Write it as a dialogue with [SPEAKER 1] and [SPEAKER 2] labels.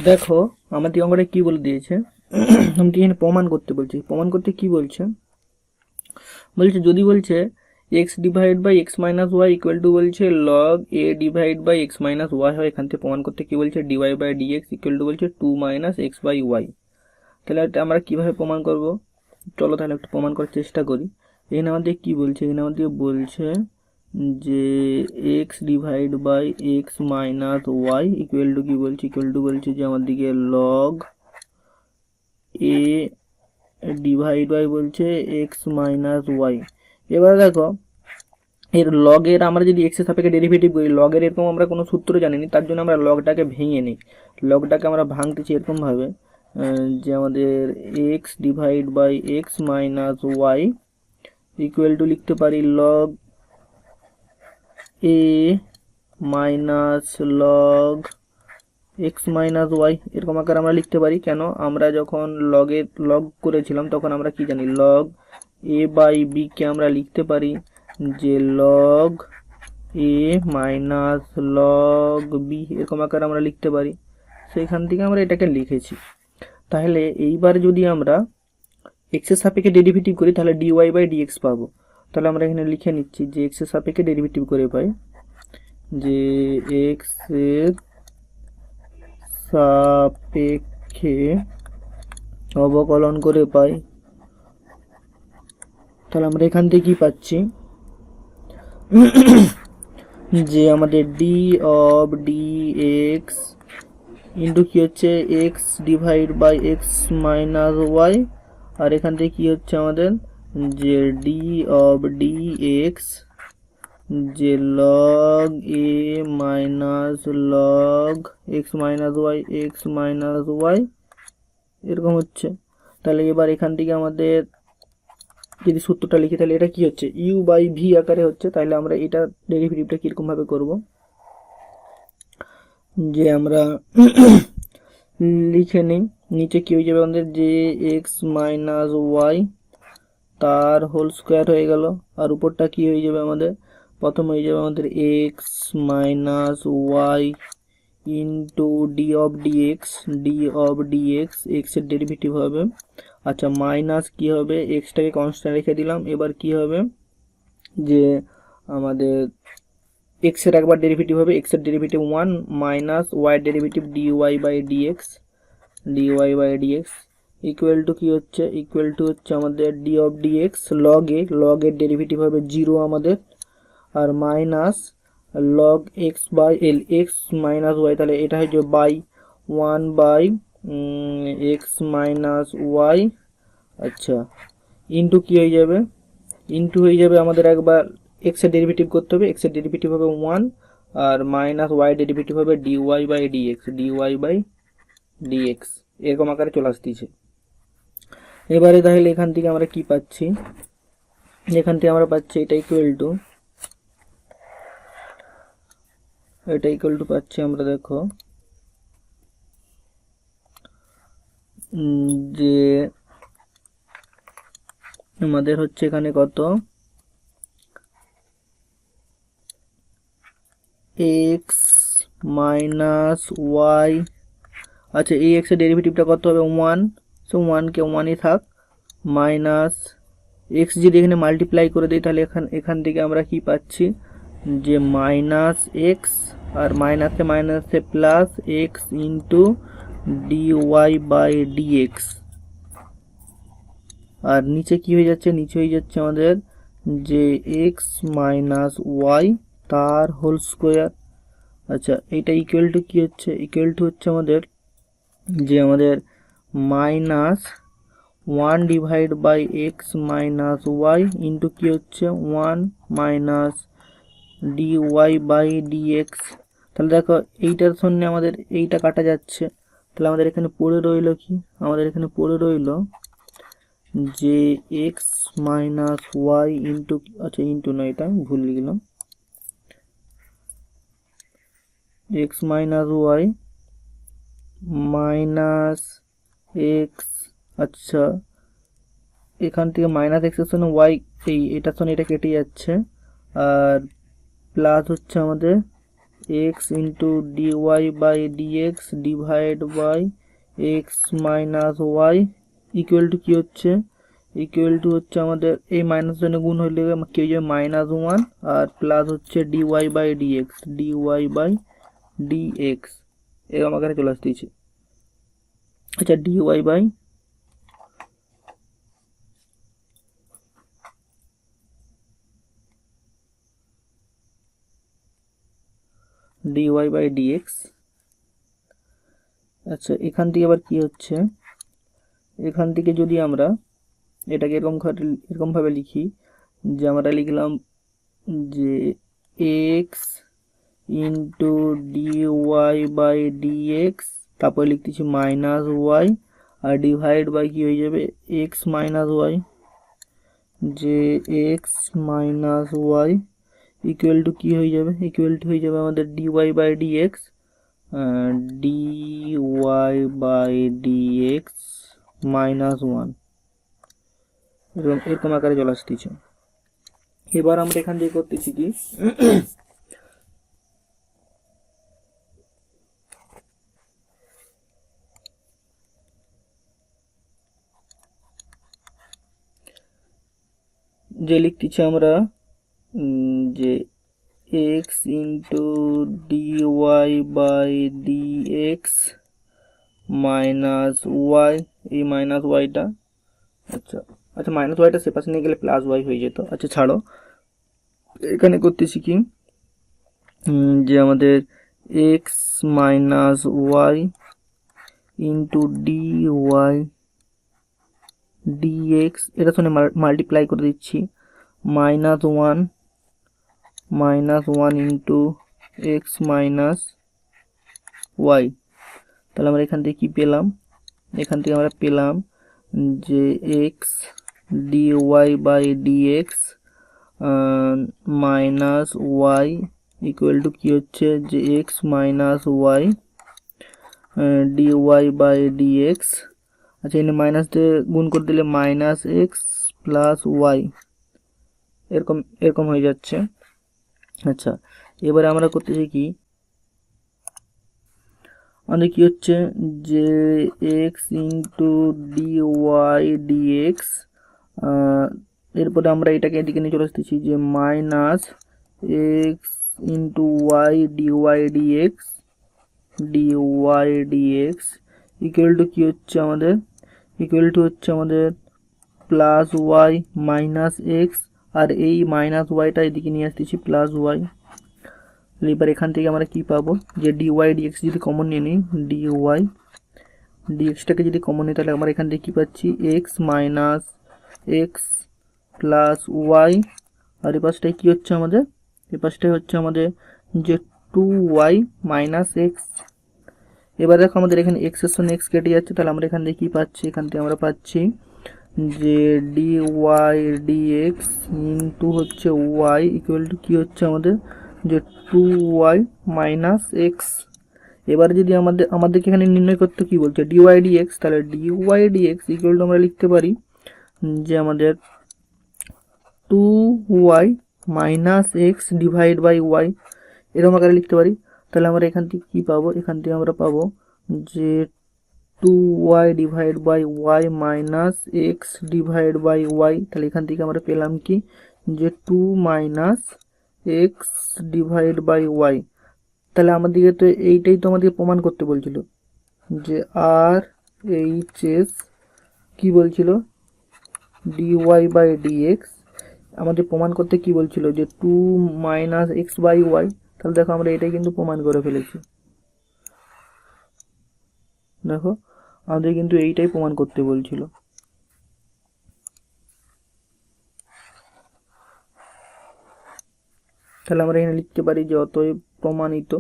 [SPEAKER 1] দেখো আমাদের অঙ্কটা কি বলে দিয়েছে। আমাকে এখানে প্রমাণ করতে বলছে। প্রমাণ করতে কি বলছে, যদি বলছে x divide by x minus y equal to বলছে log a divide by x minus y হয়, এখান থেকে প্রমাণ করতে কি বলছে dy by dx equal to বলছে 2 - x/y। তাহলে এটা আমরা কিভাবে প্রমাণ করব, চলো তাহলে একটু প্রমাণ করার চেষ্টা করি। এখানে আমাদের কি বলছে, এখানে আমাদের বলছে যে x divide by x minus y equal to কি বলছে, ইকুয়াল টু বলছে যে আমাদেরকে লগ এ ডিভাইড বাই বলছে এক্স মাইনাস ওয়াই। এবার দেখো এর লগের আমরা যদি এক্স এর সাপেক্ষে ডেরিভেটিভ করি, লগের এরকম আমরা কোনো সূত্র জানিনি, তার জন্য আমরা লগটাকে ভেঙে নিই। লগটাকে আমরা ভাঙতেছি এরকমভাবে যে আমাদের x divide by x minus y equal to লিখতে পারি log a minus log x minus y, এরকম আকার আমরা লিখতে পারি। কেন, আমরা যখন লগ করেছিলাম তখন আমরা কি জানি, লগ এ বাই বি কে আমরা লিখতে পারি যে log a minus log B, এরকম আকার আমরা লিখতে পারি। সেইখান থেকে আমরা এটাকে লিখেছি। তাহলে এইবার যদি আমরা এক্স এর সাপেক্ষে ডেরিভেটিভ করি তাহলে ডিওয়াই বাই ডিএক্স পাবো। তাহলে আমরা এখানে লিখে নিচ্ছি যে এক্স এর সাপেক্ষে ডেরিভেটিভ করে পাই যে এক্স এর সাপেক্ষে অবকলন করে পাই। তাহলে আমরা এখান থেকে কি পাচ্ছি যে আমাদের d of d x into কি হচ্ছে x divide by x minus y, আর এখান থেকে কি হচ্ছে আমাদের যে ডি অফ ডি এক্স যে log a minus log x minus y এরকম হচ্ছে। তাহলে এবার এখান থেকে আমাদের যদি সূত্রটা লিখি তাহলে এটা কি হচ্ছে ইউ বাই ভি আকারে হচ্ছে। তাহলে আমরা এটা ডেরিভেটিভটা কিরকম ভাবে করব, যে আমরা লিখে নিই নিচে কি হয়ে যাবে আমাদের যে এক্স মাইনাস ওয়াই তার হোল স্কোয়ার হয়ে গেল, আর উপরটা কি হয়ে যাবে আমাদের, প্রথম হয়ে যাবে আমাদের x minus y into d of dx, x এর ডেরিভেটিভ হবে। আচ্ছা মাইনাস কি হবে, এক্সটাকে কনস্ট্যান্ট রেখে দিলাম। এবার কি হবে যে আমাদের এক্স এর একবার ডেরিভেটিভ হবে, এক্স এর ডেরিভেটিভ 1 মাইনাস ওয়াই এর derivative dy by dx equal to কি হচ্ছে, ইকুয়াল টু হচ্ছে আমাদের ডি অফ ডিএক্স লগ এর ডেরিভেটিভ হবে 0 আমাদের, আর minus log x by l x minus y, তাহলে এটা হচ্ছে by 1 by x minus y. আচ্ছা ইন্টু কি হয়ে যাবে, ইন্টু হয়ে যাবে আমাদের একবার এক্স এর ডেরিভেটিভ করতে হবে, এক্স এর ডেরিভেটিভ হবে 1 আর মাইনাস ওয়াই ডেরিভেটিভ হবে ডিওয়াই বাই ডিএক্স এরকম আকারে চলে আসতেছে। এবারে তাহলে এখান থেকে আমরা কি পাচ্ছি, এখান থেকে আমরা পাচ্ছি এটা ইকুয়াল টু পাচ্ছি আমরা দেখো যে আমাদের হচ্ছে এখানে কত এক্স মাইনাস ওয়াই, আচ্ছা এই এক্স এর ডেরিভেটিভটা কত হবে 1, সো 1কে 1ই থাক, মাইনাস এক্স যদি এখানে মাল্টিপ্লাই করে দিই তাহলে এখান থেকে আমরা কি পাচ্ছি যে মাইনাস এক্স আর মাইনাসে plus x into dy by dx, আর নিচে কি হয়ে যাচ্ছে, নিচে হয়ে যাচ্ছে আমাদের যে এক্স মাইনাস ওয়াই তার হোল স্কোয়ার। আচ্ছা এইটা ইকুয়াল টু কি হচ্ছে, ইকুয়াল টু হচ্ছে আমাদের যে আমাদের minus 1 divide by x minus y into কি হচ্ছে 1 মাইনাস ডিওয়াই বাই ডিএক্স। তাহলে দেখো এইটার সঙ্গে আমাদের এইটা কাটা যাচ্ছে, তাহলে আমাদের এখানে পড়ে রইল কি, আমাদের এখানে পড়ে রইল যে এক্স মাইনাস ওয়াই ইন্টু, আচ্ছা ইন্টু না এটা আমি ভুল লিখলাম, x minus y minus x, আচ্ছা এখান থেকে মাইনাস এক্স এর সঙ্গে ওয়াই এটার সঙ্গে এটা কেটে যাচ্ছে, আর প্লাস হচ্ছে আমাদের x into dy by dx divide by x minus y equal to কী হচ্ছে, ইকুয়াল টু হচ্ছে আমাদের এই মাইনাস জন্য গুণ হইলে কি হয়ে যাবে -1 আর প্লাস হচ্ছে ডিওয়াই বাই ডিএক্স এরকম আকারে চলে আসতেছে। আচ্ছা ডিওয়াই বাই ডিএক্স। আচ্ছা এখান থেকে আবার কি হচ্ছে, এখান থেকে যদি আমরা এটাকে এরকমভাবে লিখি যে আমরা লিখলাম যে x into dy by dx, তারপরে লিখতেছি মাইনাস ওয়াই আর ডিভাইড বাই কি হয়ে যাবে এক্স মাইনাস ওয়াই, যে x minus y equal to কী হয়ে যাবে, ইকুয়াল টু হয়ে যাবে আমাদের ডিওয়াই বাই ডিএক্স -1 এরকম আকারে চলে আসতেছে। এবার আমরা এখান থেকে করতেছি কি যে লিখতেছি আমরা যে x into dy by dx minus y, এই মাইনাস ওয়াইটা আচ্ছা আচ্ছা মাইনাস ওয়াইটা সে পাশে নিয়ে গেলে প্লাস ওয়াই হয়ে যেত। আচ্ছা ছাড়ো, এখানে করতেছি কি যে আমাদের x minus y into dy dx এটা সঙ্গে মাল্টিপ্লাই করে দিচ্ছি -1 ইন্টু এক্স মাইনাস ওয়াই। তাহলে আমরা এখান থেকে কি পেলাম, এখান থেকে আমরা পেলাম যে x dy by dx minus y equal to কী হচ্ছে যে x minus y dy by dx. আচ্ছা এখানে মাইনাস দিয়ে গুণ করে দিলে মাইনাস এক্স প্লাস ওয়াই এরকম এরকম হয়ে যাচ্ছে। আচ্ছা এবারে আমরা করতেছি কি আমাদের কি হচ্ছে যে এক্স ইন্টু ডিওয়াই ডিএক্স, এরপরে আমরা এটাকে এদিকে নিয়ে চলে আসতেছি যে minus x into y dy dx equal to কী হচ্ছে আমাদের, ইকুয়াল টু হচ্ছে আমাদের প্লাস ওয়াই মাইনাস এক্স আর এই মাইনাস ওয়াইটা এদিকে নিয়ে আসতেছি প্লাস ওয়াই। এবার এখান থেকে আমরা কি পাবো যে ডিওয়াই ডিএক্স যদি কমন নিয়ে নিই ডিওয়াই ডিএক্সটাকে যদি কমন নিই তাহলে আমরা এখান থেকে কী পাচ্ছি x minus x plus y আর এই পাশটায় কী হচ্ছে আমাদের, এই পাশটায় হচ্ছে আমাদের যে 2y মাইনাস এক্স। এবার দেখো আমাদের এখানে এক্সের সঙ্গে এক্স কেটে যাচ্ছে, তাহলে আমরা এখান থেকে কী পাচ্ছি, এখান থেকে আমরা পাচ্ছি যে ডিওয়াই ডিএক্স ইন্টু হচ্ছে ওয়াই ইকুয়াল টু কী হচ্ছে আমাদের যে 2y মাইনাস এক্স। এবার যদি আমাদেরকে এখানে নির্ণয় করতে কী বলছে ডিওয়াই ডিএক্স, তাহলে ডিওয়াই ডিএক্স ইকুয়াল টু আমরা লিখতে পারি যে আমাদের 2y minus x divide by y এরকম আকারে লিখতে পারি। তাহলে আমরা এখান থেকে কী পাবো, এখান থেকে আমরা পাবো যে 2y divide by y minus x divide by y. তাহলে এখান থেকে আমরা পেলাম কি যে 2 minus x divide by y. তাহলে আমাদেরকে তো এইটাই তো আমাদেরকে প্রমাণ করতে বলছিল যে আর এইচ এস কী বলছিল ডিওয়াই বাই ডিএক্স আমাদের প্রমাণ করতে কি বলছিল যে 2 মাইনাস এক্স বাই ওয়াই। তাহলে দেখো আমরা এটাই কিন্তু প্রমাণ করে ফেলেছি, দেখো আমাদের কিন্তু এইটাই প্রমাণ করতে বলছিল। তাহলে আমরা এখানে লিখতে পারি যে অতএব প্রমাণিত